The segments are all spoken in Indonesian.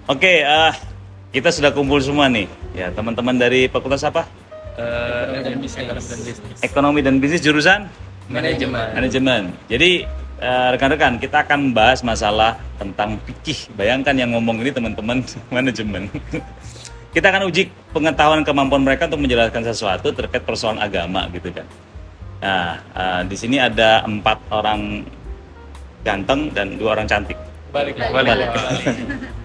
Oke, kita sudah kumpul semua nih. Ya, teman-teman dari fakultas apa? Ekonomi dan bisnis jurusan manajemen. Jadi rekan-rekan, kita akan bahas masalah tentang fikih. Bayangkan yang ngomong ini teman-teman manajemen. Kita akan uji pengetahuan kemampuan mereka untuk menjelaskan sesuatu terkait persoalan agama gitu kan. Nah, di sini ada 4 orang ganteng dan 2 orang cantik. Balik.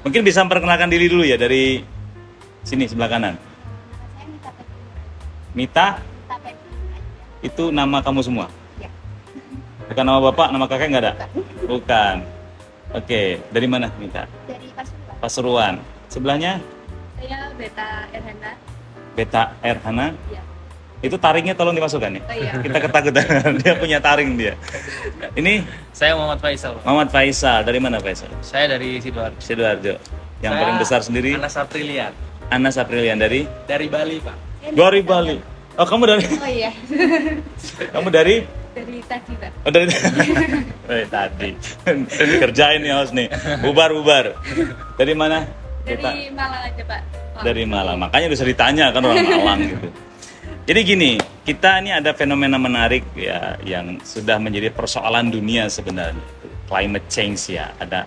Mungkin bisa memperkenalkan diri dulu ya dari sini sebelah kanan. Mita, itu nama kamu semua? Ya. Bukan nama bapak, nama kakek nggak ada? Bukan. Oke, dari mana Mita? Dari Pasuruan. Pasuruan. Sebelahnya Saya Beta Erhana. Beta Erhana. Ya. Itu taringnya tolong dimasukkan ya. Oh iya. Kita ketakutan, dia punya taring dia. Ini Saya Muhammad Faisal. Muhammad Faisal. Dari mana Faisal? Saya dari Sidoarjo. Sidoarjo. Yang Saya paling besar sendiri Anas Aprilian Anas Aprilian dari Bali, Pak. Dari Bali. Oh, kamu dari Oh iya. kamu dari Dari tadi, Pak. Oh, dari tadi. Kerjain nih host nih. Bubar. Dari mana? Dari Malang aja, Pak. Oh. Dari Malang. Makanya bisa ditanya kan orang Malang gitu. Jadi gini, kita ini ada fenomena menarik ya yang sudah menjadi persoalan dunia sebenarnya. Climate change ya, ada.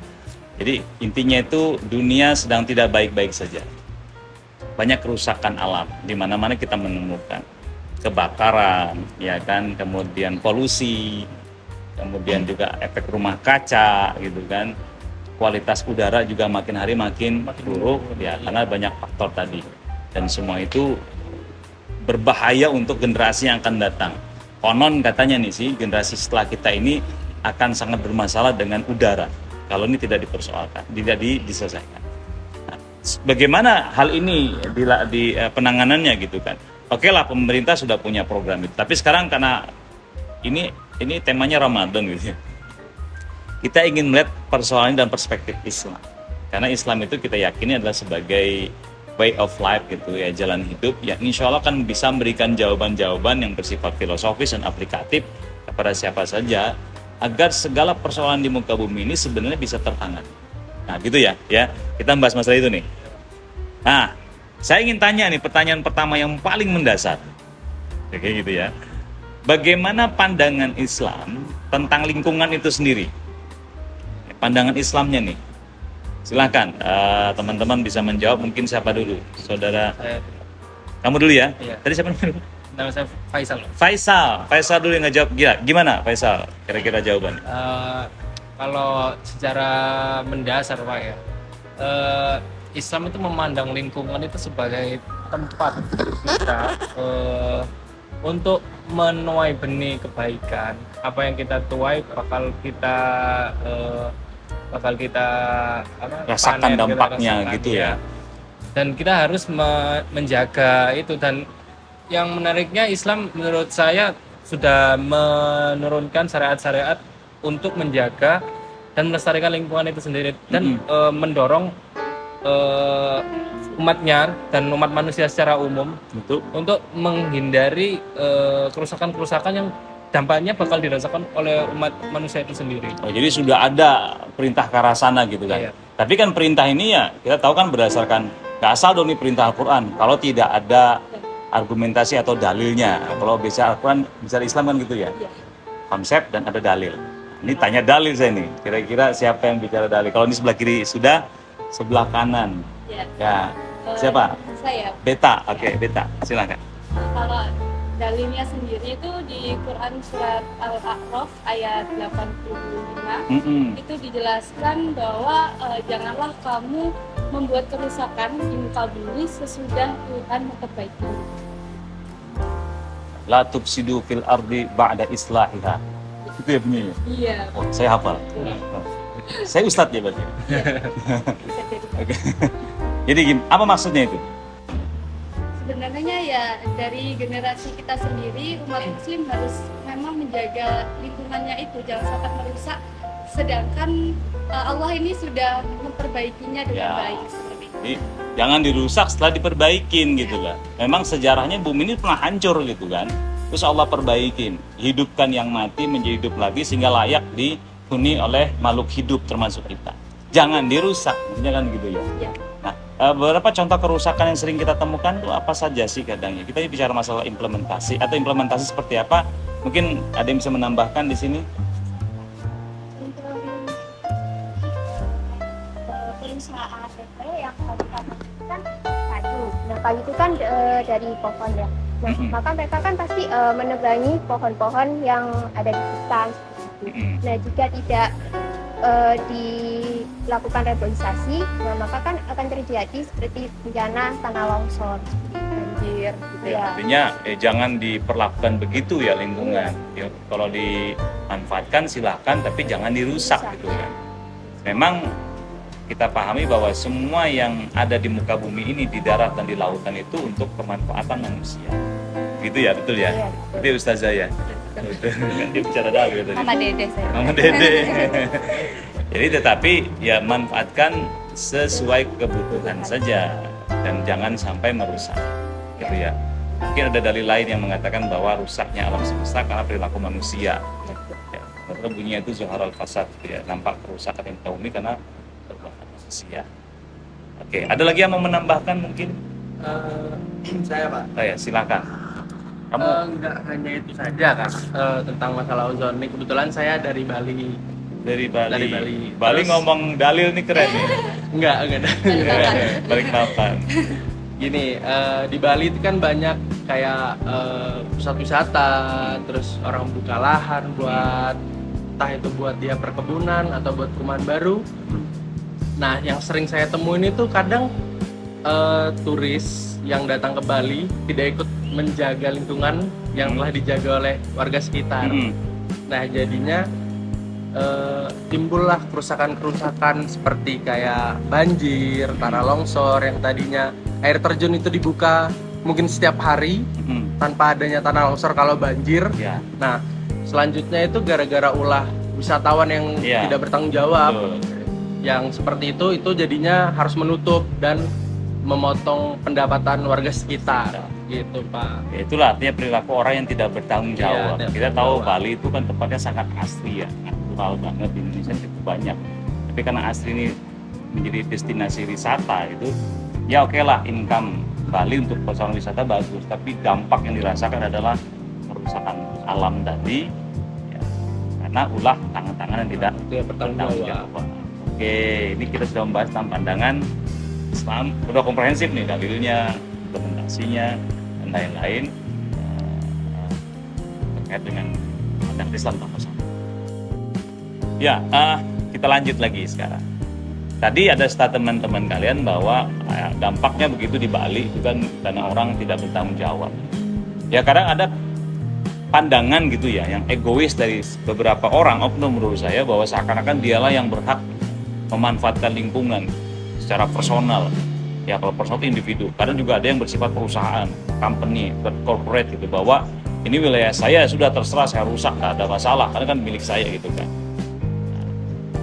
Jadi intinya itu dunia sedang tidak baik-baik saja. Banyak kerusakan alam di mana-mana kita menemukan kebakaran, ya kan, kemudian polusi, kemudian juga efek rumah kaca gitu kan. Kualitas udara juga makin hari makin buruk ya karena banyak faktor tadi. Dan semua itu berbahaya untuk generasi yang akan datang. Konon katanya nih sih, generasi setelah kita ini akan sangat bermasalah dengan udara kalau ini tidak dipersoalkan, tidak diselesaikan. Nah, bagaimana hal ini di penanganannya gitu kan? Oke lah, pemerintah sudah punya program itu, tapi sekarang karena ini temanya Ramadan gitu ya. Kita ingin melihat persoalan dan perspektif Islam. Karena Islam itu kita yakini adalah sebagai way of life gitu ya, jalan hidup yang insya Allah kan bisa memberikan jawaban-jawaban yang bersifat filosofis dan aplikatif kepada siapa saja agar segala persoalan di muka bumi ini sebenarnya bisa tertangani. Nah gitu ya, kita bahas masalah itu nih. Nah, saya ingin tanya nih pertanyaan pertama yang paling mendasar, kayak gitu ya. Bagaimana pandangan Islam tentang lingkungan itu sendiri? Pandangan Islamnya nih. Silakan teman-teman bisa menjawab. Mungkin siapa dulu? Saudara. Saya Kamu dulu ya? Iya. Tadi siapa namanya? nama saya Faisal. Faisal dulu yang ngejawab. Gimana Faisal? Kira-kira jawabannya? Kalau secara mendasar, Pak ya, Islam itu memandang lingkungan itu sebagai tempat kita untuk menuai benih kebaikan. Apa yang kita tuai bakal kita Rasakan panen, dampaknya kita rasakan, gitu ya. Dan kita harus menjaga itu. Dan yang menariknya, Islam menurut saya sudah menurunkan syariat-syariat untuk menjaga dan melestarikan lingkungan itu sendiri dan mendorong umatnya dan umat manusia secara umum Betul. untuk menghindari kerusakan-kerusakan yang dampaknya bakal dirasakan oleh umat manusia itu sendiri. Oh, jadi sudah ada perintah ke arah sana gitu kan. Iya. Tapi kan perintah ini ya kita tahu kan berdasarkan gak asal dong nih perintah Al-Quran. Kalau tidak ada argumentasi atau dalilnya. Kalau bicara Al-Quran, bicara Islam kan gitu ya. Konsep dan ada dalil. Ini tanya dalil saya nih. Kira-kira siapa yang bicara dalil? Kalau ini sebelah kiri sudah, sebelah kanan. Ya. Ya. Siapa? Saya. Beta. Oke, Beta. Silakan. Kalau dalilnya sendiri itu di Quran surat Al-A'raf ayat 85 itu dijelaskan bahwa janganlah kamu membuat kerusakan di muka bumi sesudah Tuhan memperbaiki. La tufsidu fil ardi ba'da islahiha. Itu ya bunyinya. Iya. Oh, saya hafal. Saya ustadz ya berarti. Bisa jadi. Oke. Jadi apa maksudnya itu? Sebenarnya ya dari generasi kita sendiri umat muslim harus memang menjaga lingkungannya itu, jangan sampai merusak, sedangkan Allah ini sudah memperbaikinya dengan baik seperti itu. Jadi, jangan dirusak setelah diperbaikin gitu kan. Memang sejarahnya bumi ini pernah hancur gitu kan. Terus Allah perbaikin, hidupkan yang mati menjadi hidup lagi sehingga layak dihuni oleh makhluk hidup termasuk kita. jangan dirusak, maksudnya kan gitu ya. Ya. Nah, beberapa contoh kerusakan yang sering kita temukan tuh apa saja sih kadangnya? Kita bicara masalah implementasi atau implementasi seperti apa? Mungkin ada yang bisa menambahkan di sini? Perusahaan PT yang tadi kan kayu. Nah kayu itu kan dari pohon ya. Nah maka mereka kan pasti menebangi pohon-pohon yang ada di hutan. Nah jika tidak dilakukan reboisasi, nah maka kan akan terjadi seperti bencana tanah longsor, banjir, gitu ya. Artinya jangan diperlakukan begitu ya lingkungan. Ya, kalau dimanfaatkan silahkan, tapi jangan dirusak gitu kan. Memang kita pahami bahwa semua yang ada di muka bumi ini, di darat dan di lautan itu untuk kemanfaatan manusia. Gitu ya, betul ya? Iya, Itu Ustazah ya? Betul. Dia bicara dalil tadi. Mama Dede saya. Mama Dede. Jadi tetapi ya manfaatkan sesuai kebutuhan saja dan jangan sampai merusak. Gitu ya. Mungkin ada dalil lain yang mengatakan bahwa rusaknya alam semesta karena perilaku manusia. Ya, karena bunyinya itu zuharal fasad, gitu ya. Nampak kerusakan yang bumi karena perbuatan manusia. Oke, ada lagi yang mau menambahkan mungkin? Saya Pak. Oh ya, silakan. Kamu Nggak hanya itu saja kan tentang masalah ozon ini. Kebetulan saya dari Bali. dari Bali. Dari Bali. Bali Terus- ngomong dalil nih keren nih. Enggak. Balik papan. Gini, di Bali itu kan banyak kayak pusat wisata, terus orang buka lahan buat entah itu buat dia perkebunan atau buat perumahan baru. Nah, yang sering saya temuin itu kadang turis yang datang ke Bali tidak ikut menjaga lingkungan yang telah dijaga oleh warga sekitar. Nah, jadinya timbullah kerusakan-kerusakan seperti kayak banjir, tanah longsor yang tadinya air terjun itu dibuka mungkin setiap hari tanpa adanya tanah longsor kalau banjir. Ya. Nah, selanjutnya itu gara-gara ulah wisatawan yang Ya. tidak bertanggung jawab, Betul. yang seperti itu jadinya harus menutup dan memotong pendapatan warga sekitar, gitu Pak. Ya, itulah artinya perilaku orang yang tidak bertanggung jawab. tidak Kita bertanggung tahu jawab. Bali itu kan tempatnya sangat asri ya, natural banget, di Indonesia cukup banyak. Tapi karena asri ini menjadi destinasi wisata itu, ya oke lah income Bali untuk persoalan wisata bagus, tapi dampak yang dirasakan adalah kerusakan alam tadi, ya, karena ulah tangan-tangan yang tidak Tidak bertanggung jawab. Oke, ini kita sudah membahas tentang pandangan Islam, udah komprehensif nih dalilnya, implementasinya, dan lain-lain terkait dengan pandangan Islam tentang masalah. Ya, kita lanjut lagi sekarang. Tadi ada statement teman kalian bahwa dampaknya begitu di Bali itu kan karena orang tidak bertanggung jawab. Ya kadang ada pandangan gitu ya yang egois dari beberapa orang oknum menurut saya bahwa seakan-akan dialah yang berhak memanfaatkan lingkungan secara personal. Ya kalau personal itu individu. Kadang juga ada yang bersifat perusahaan, company, corporate gitu bahwa ini wilayah saya sudah terserah saya rusak nggak ada masalah karena kan milik saya gitu kan.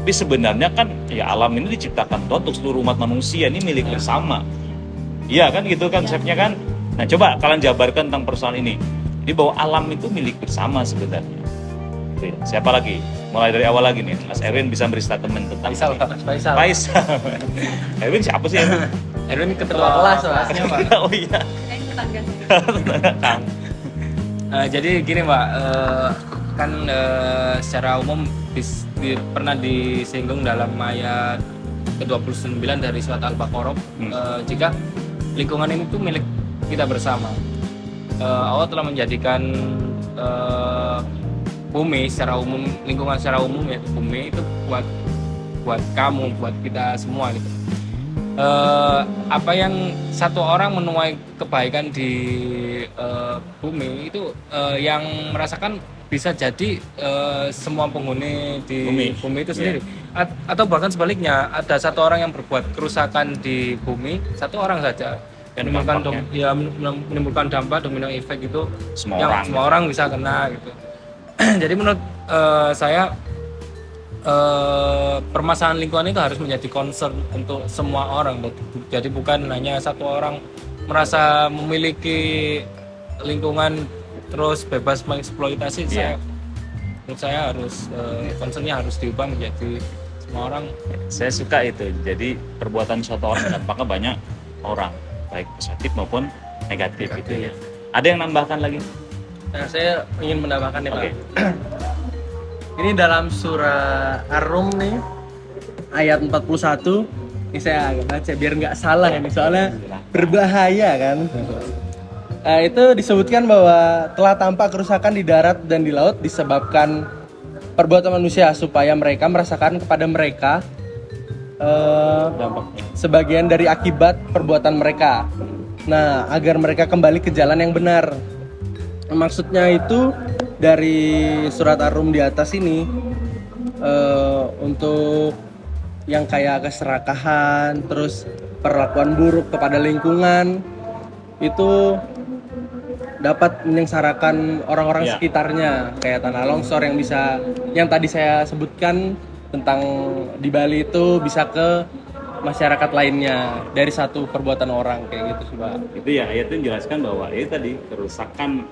Tapi sebenarnya kan ya alam ini diciptakan Tuhan untuk seluruh umat manusia, ini milik bersama. Iya kan gitu kan konsepnya kan. Nah coba kalian jabarkan tentang persoalan ini. Jadi bahwa alam itu milik bersama sebenarnya. Gitu ya. Siapa lagi? Mulai dari awal lagi nih. Mas Erwin bisa beri statement tentang Faisal, ini. Pak. Mas Faisal. Faisal. Erwin siapa sih Erwin? Erwin ketua kelas, Pak. Oh iya. Kayak tetangga. Kang. Jadi gini Pak, kan secara umum pernah disinggung dalam ayat ke-29 dari surat Al-Baqarah, jika lingkungan ini tuh milik kita bersama. Allah telah menjadikan bumi secara umum, lingkungan secara umum yaitu bumi itu buat kamu, buat kita semua gitu. Apa yang satu orang menuai kebaikan di bumi itu yang merasakan bisa jadi semua penghuni di bumi itu sendiri. Atau bahkan sebaliknya, ada satu orang yang berbuat kerusakan di bumi, satu orang saja yang menimbulkan dampak domino efek itu semua orang bisa kena gitu. Jadi menurut saya permasalahan lingkungan itu harus menjadi concern untuk semua orang. Jadi bukan hanya satu orang merasa memiliki lingkungan terus bebas mengeksploitasi. Menurut saya harus concernnya harus diubah menjadi semua orang. Saya suka itu. Jadi perbuatan suatu orang dampaknya banyak orang, baik positif maupun negatif gitu ya. Ada yang nambahkan lagi? Nah, saya ingin menambahkan nih Pak. Oke. Ini dalam surah Ar-Rum nih, ayat 41. Ini saya agak baca biar nggak salah ini, soalnya berbahaya kan. Nah, itu disebutkan bahwa telah tampak kerusakan di darat dan di laut disebabkan perbuatan manusia, supaya mereka merasakan kepada mereka sebagian dari akibat perbuatan mereka. Nah, agar mereka kembali ke jalan yang benar. Maksudnya itu dari surat Ar-Rum di atas ini, untuk yang kayak keserakahan, terus perlakuan buruk kepada lingkungan, itu dapat menyengsarakan orang-orang Ya. sekitarnya, kayak tanah longsor yang tadi saya sebutkan tentang di Bali itu bisa ke masyarakat lainnya dari satu perbuatan orang kayak gitu sih Pak. Itu ya ayatnya menjelaskan bahwa ini tadi kerusakan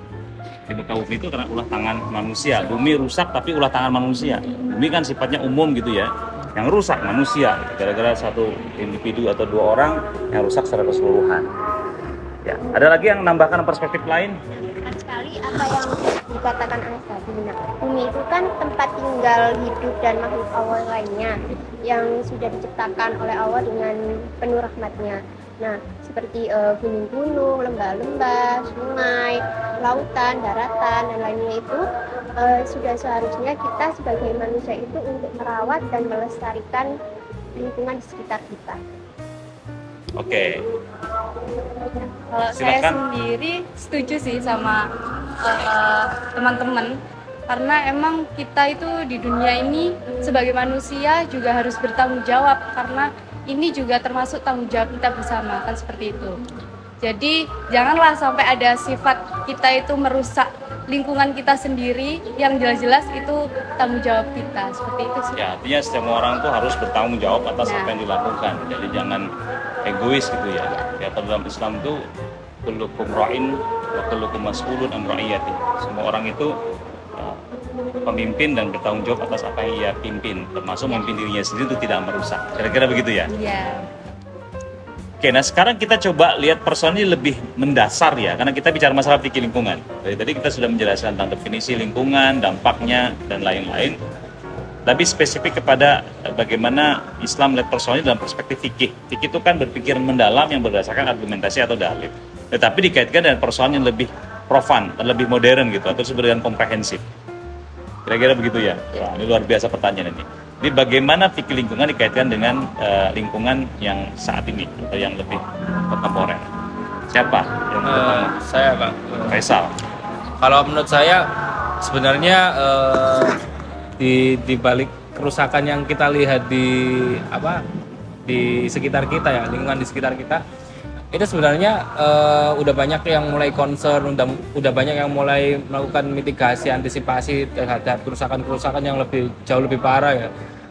di muka bumi itu karena ulah tangan manusia. Bumi rusak tapi ulah tangan manusia. Bumi kan sifatnya umum gitu ya. Yang rusak manusia gara-gara satu individu atau dua orang yang rusak secara keseluruhan. Ya, ada lagi yang menambahkan perspektif lain? Benar sekali apa yang dikatakan Anas tadi. Nah, bumi itu kan tempat tinggal hidup dan makhluk Allah lainnya yang sudah diciptakan oleh Allah dengan penuh rahmatnya. Nah, seperti gunung-gunung, lembah-lembah, sungai, lautan, daratan, dan lainnya itu sudah seharusnya kita sebagai manusia itu untuk merawat dan melestarikan lingkungan di sekitar kita. Oke. Kalau saya Silakan. sendiri setuju sih sama teman-teman, karena emang kita itu di dunia ini sebagai manusia juga harus bertanggung jawab, karena ini juga termasuk tanggung jawab kita bersama, kan seperti itu. Jadi janganlah sampai ada sifat kita itu merusak lingkungan kita sendiri, yang jelas-jelas itu tanggung jawab kita, seperti itu sih. Ya, artinya semua orang tuh harus bertanggung jawab atas apa yang dilakukan. Jadi jangan egois gitu ya. Ya, dalam Islam itu kullukum ra'in wa kullukum mas'ulun an ra'iyati. Semua orang itu pemimpin dan bertanggung jawab atas apa yang ia pimpin, termasuk memimpin dirinya sendiri itu tidak merusak. Kira-kira begitu ya? Iya. Oke, nah sekarang kita coba lihat persoalan ini lebih mendasar ya, karena kita bicara masalah fikih lingkungan. Dari tadi kita sudah menjelaskan tentang definisi lingkungan, dampaknya, dan lain-lain. Tapi spesifik kepada bagaimana Islam melihat persoalan ini dalam perspektif fikih. Fikih itu kan berpikir mendalam yang berdasarkan argumentasi atau dalil. Tetapi dikaitkan dengan persoalan yang lebih profan, dan lebih modern gitu, atau disebut dengan komprehensif. Kira-kira begitu ya? Wah, ini luar biasa pertanyaan ini. Jadi bagaimana fikih lingkungan dikaitkan dengan lingkungan yang saat ini atau yang lebih kontemporer? Siapa yang pertama? Saya Bang. Faisal. Kalau menurut saya sebenarnya di balik kerusakan yang kita lihat di sekitar kita ya, lingkungan di sekitar kita, itu sebenarnya udah banyak yang mulai concern, udah banyak yang mulai melakukan mitigasi, antisipasi terhadap kerusakan-kerusakan yang jauh lebih parah ya.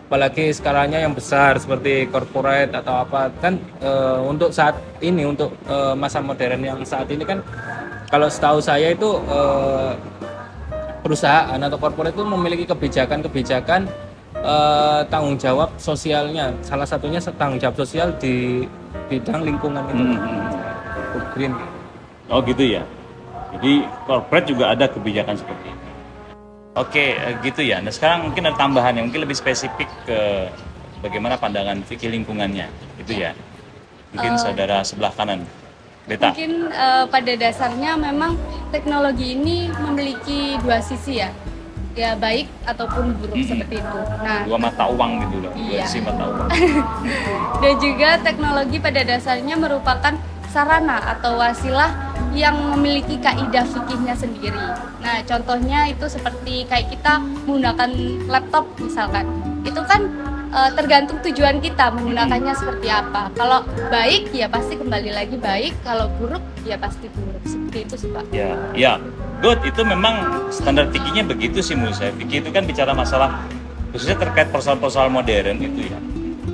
Apalagi skalanya yang besar seperti corporate atau apa kan, untuk saat ini, untuk masa modern yang saat ini kan, kalau setahu saya itu perusahaan atau corporate itu memiliki kebijakan tanggung jawab sosialnya. Salah satunya tanggung jawab sosial di bidang lingkungan itu, green. Oh gitu ya. Jadi corporate juga ada kebijakan seperti itu. Oke, gitu ya. Nah sekarang mungkin ada tambahan yang mungkin lebih spesifik ke bagaimana pandangan fikih lingkungannya, itu ya. Mungkin saudara sebelah kanan, Beta. Mungkin pada dasarnya memang teknologi ini memiliki dua sisi ya, ya baik ataupun buruk seperti itu. Nah, Dua mata uang gitu loh, dua Iya. sisi mata uang. dan juga teknologi pada dasarnya merupakan sarana atau wasilah yang memiliki kaidah fikihnya sendiri. Nah, contohnya itu seperti kayak kita menggunakan laptop misalkan. Itu kan tergantung tujuan kita menggunakannya seperti apa. Kalau baik ya pasti kembali lagi baik, kalau buruk ya pasti buruk. Seperti itu sih Pak. Ya, good. Itu memang standar fikihnya begitu sih menurut saya. Fikih itu kan bicara masalah khususnya terkait persoalan-persoalan modern itu ya.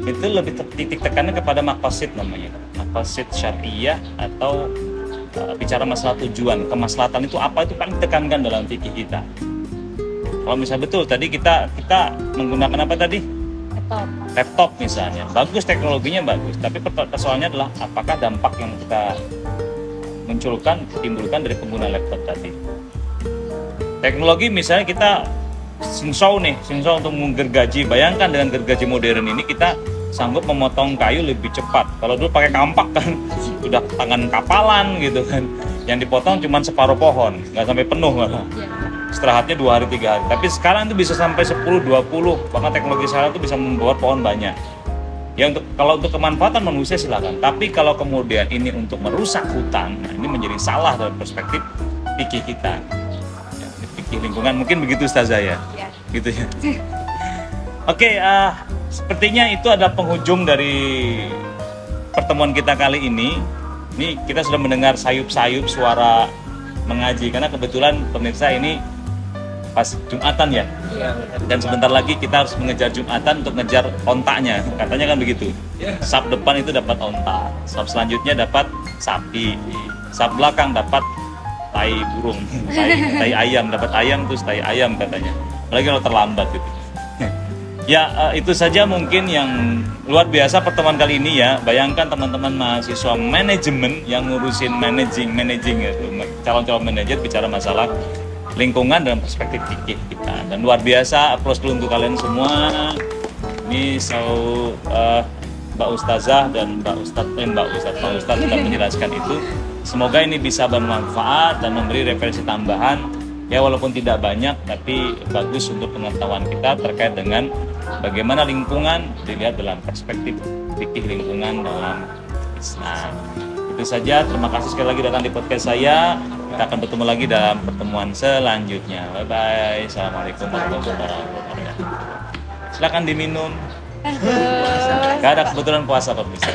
Itu lebih titik tekannya kepada maqasid namanya. Maqasid syariah atau bicara masalah tujuan, kemaslahatan itu apa, itu paling ditekankan dalam fikih kita. Kalau misalnya betul tadi kita menggunakan apa tadi? Laptop. laptop misalnya, bagus teknologinya bagus, tapi persoalannya adalah apakah dampak yang kita timbulkan dari pengguna laptop tadi. Teknologi misalnya kita Chainsaw untuk menggergaji. Bayangkan dengan gergaji modern ini kita sanggup memotong kayu lebih cepat. Kalau dulu pakai kampak kan udah tangan kapalan gitu kan. Yang dipotong cuma separuh pohon, nggak sampai penuh malah. Istirahatnya 2 hari 3 hari. Tapi sekarang itu bisa sampai 10 20, bahkan teknologi sekarang itu bisa membuat pohon banyak. Ya kalau untuk kemanfaatan manusia silakan. Tapi kalau kemudian ini untuk merusak hutan, nah ini menjadi salah dalam perspektif fikih kita. Ya, fikih lingkungan mungkin begitu Ustazah ya. Ya. Gitu ya. Oke, sepertinya itu adalah penghujung dari pertemuan kita kali ini. Ini kita sudah mendengar sayup-sayup suara mengaji karena kebetulan pemirsa ini pas Jumatan ya. Dan sebentar lagi kita harus mengejar Jumatan untuk ngejar ontaknya. Katanya kan begitu. Sab depan itu dapat onta, sab selanjutnya dapat sapi, sab belakang dapat tai burung, tai ayam, dapat ayam terus tai ayam katanya. Apalagi kalau terlambat gitu. Ya itu saja mungkin yang luar biasa pertemuan kali ini ya. Bayangkan teman-teman mahasiswa manajemen yang ngurusin managing gitu. Calon-calon manajer bicara masalah lingkungan dalam perspektif fikih kita. Dan luar biasa, applause dulu untuk kalian semua. Ini Mbak Ustazah dan Pak Ustadz sudah menjelaskan itu. Semoga ini bisa bermanfaat dan memberi referensi tambahan. Ya walaupun tidak banyak, tapi bagus untuk pengetahuan kita terkait dengan bagaimana lingkungan dilihat dalam perspektif fikih lingkungan dalam Islam. Itu saja, terima kasih sekali lagi datang di podcast saya. Kita akan bertemu lagi dalam pertemuan selanjutnya. Bye bye. Assalamualaikum warahmatullahi wabarakatuh. Silakan diminum. Gak ada kebetulan puasa pemirsa.